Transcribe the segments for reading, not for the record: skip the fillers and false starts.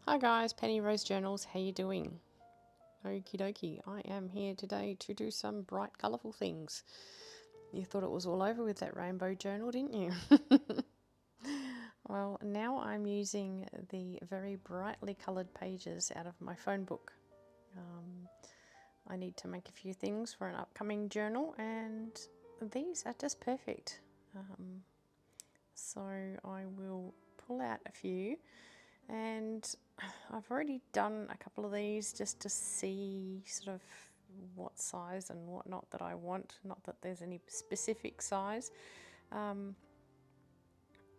Hi guys, Penny Rose Journals, how you doing? Okie dokie, I am here today to do some bright colourful things. You thought it was all over with that rainbow journal, didn't you? Well, now I'm using the very brightly coloured pages out of my phone book. I need to make a few things for an upcoming journal and these are just perfect. So I will pull out a few, and I've already done a couple of these just to see sort of what size and whatnot that I want, not that there's any specific size.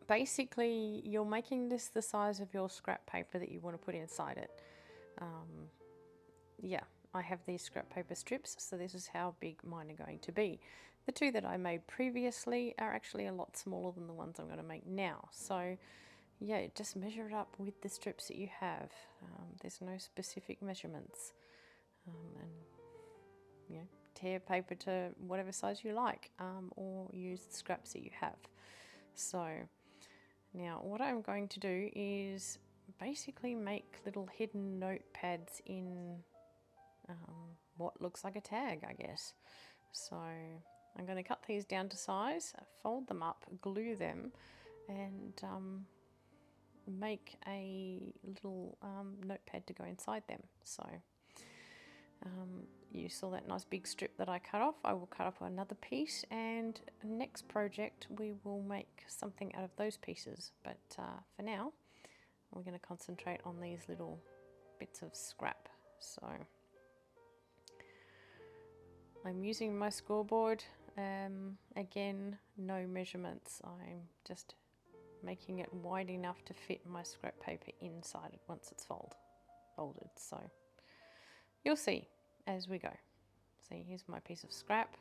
Basically you're making this the size of your scrap paper that you want to put inside it. Yeah, I have these scrap paper strips, so this is how big mine are going to be. The two that I made previously are actually a lot smaller than the ones I'm going to make now, so yeah, just measure it up with the strips that you have. There's no specific measurements, and you know, tear paper to whatever size you like, or use the scraps that you have. So now what I'm going to do is basically make little hidden notepads in what looks like a tag, I guess. So I'm going to cut these down to size, fold them up, glue them, and make a little notepad to go inside them. So you saw that nice big strip that I cut off. I will cut off another piece, and next project we will make something out of those pieces, but for now we're going to concentrate on these little bits of scrap. So I'm using my scoreboard. Again, no measurements. I'm just making it wide enough to fit my scrap paper inside it once it's folded. So you'll see as we go. See, here's my piece of scrap.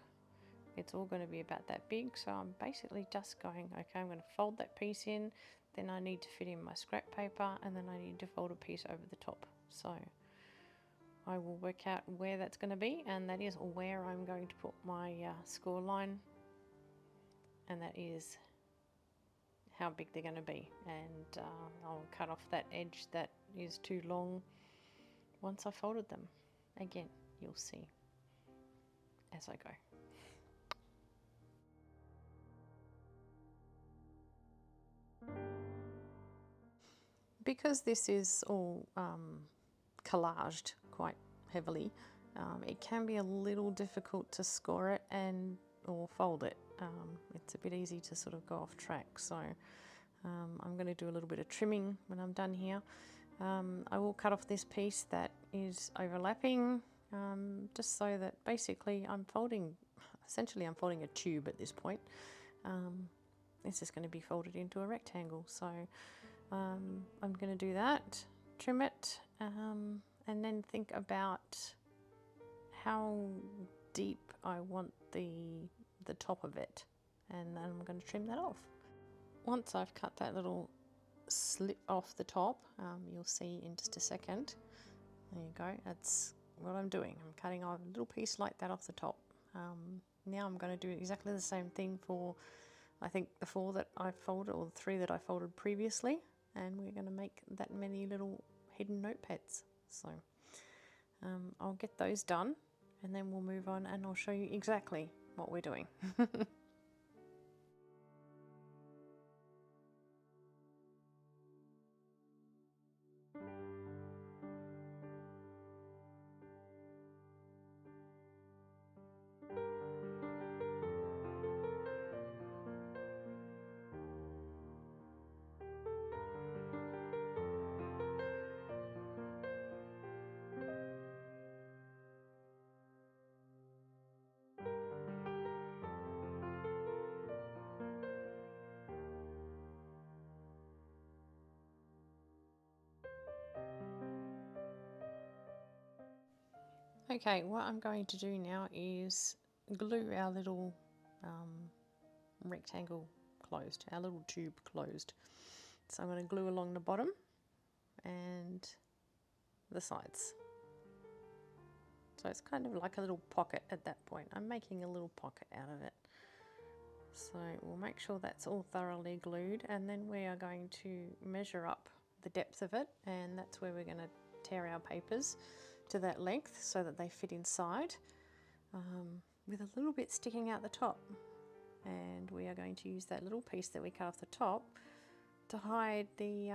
It's all going to be about that big, so I'm basically just going, okay, I'm going to fold that piece in, then I need to fit in my scrap paper, and then I need to fold a piece over the top. So I will work out where that's going to be, and that is where I'm going to put my score line, and that is how big they're going to be. And I'll cut off that edge that is too long once I folded them. Again, you'll see as I go. Because this is all collaged quite heavily, it can be a little difficult to score it or fold it. It's a bit easy to sort of go off track, so I'm going to do a little bit of trimming when I'm done here. I will cut off this piece that is overlapping, just so that basically essentially I'm folding a tube at this point. It's just going to be folded into a rectangle, so I'm going to do that, trim it, and then think about how deep I want the top of it, and then I'm going to trim that off. Once I've cut that little slip off the top, you'll see in just a second. There you go, that's what I'm doing. I'm cutting off a little piece like that off the top. Now I'm going to do exactly the same thing for, I think, the 4 that I folded, or the 3 that I folded previously, and we're going to make that many little hidden notepads. So I'll get those done, and then we'll move on and I'll show you exactly what we're doing. Okay, what I'm going to do now is glue our little rectangle closed, our little tube closed. So I'm going to glue along the bottom and the sides. So it's kind of like a little pocket at that point. I'm making a little pocket out of it. So we'll make sure that's all thoroughly glued, and then we are going to measure up the depth of it, and that's where we're going to tear our papers to that length so that they fit inside, with a little bit sticking out the top. And we are going to use that little piece that we cut off the top to hide the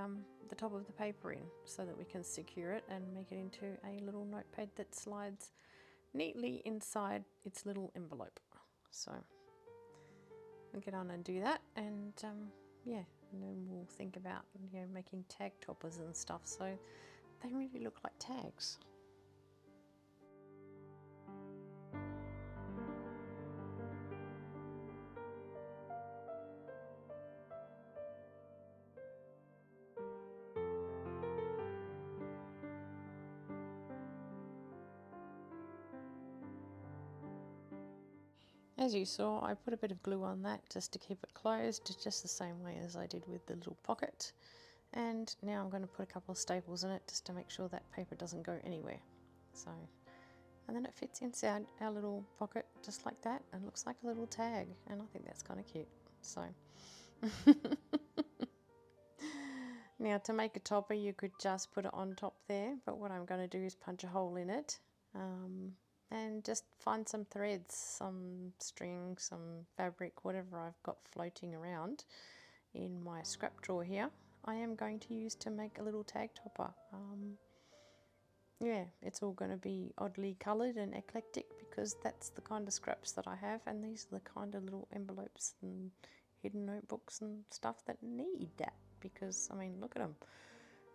top of the paper in, so that we can secure it and make it into a little notepad that slides neatly inside its little envelope. So I'll get on and do that, and yeah, and then we'll think about, you know, making tag toppers and stuff so they really look like tags. As you saw, I put a bit of glue on that just to keep it closed, just the same way as I did with the little pocket. And now I'm going to put a couple of staples in it just to make sure that paper doesn't go anywhere. So, and then it fits inside our little pocket just like that and looks like a little tag, and I think that's kind of cute. So now to make a topper, you could just put it on top there, but what I'm going to do is punch a hole in it, and just find some threads, some string, some fabric, whatever I've got floating around in my scrap drawer here. I am going to use to make a little tag topper. Yeah, it's all going to be oddly coloured and eclectic because that's the kind of scraps that I have, and these are the kind of little envelopes and hidden notebooks and stuff that need that, because I mean, look at them,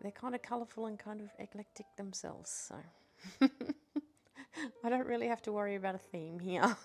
they're kind of colourful and kind of eclectic themselves, so I don't really have to worry about a theme here.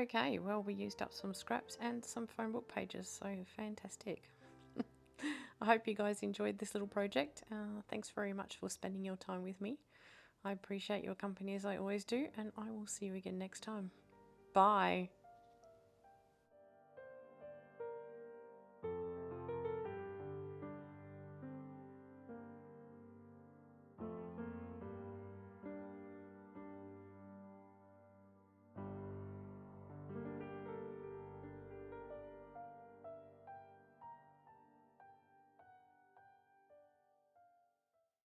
Okay, well, we used up some scraps and some phone book pages, so fantastic. I hope you guys enjoyed this little project. Thanks very much for spending your time with me. I appreciate your company as I always do, and I will see you again next time. Bye.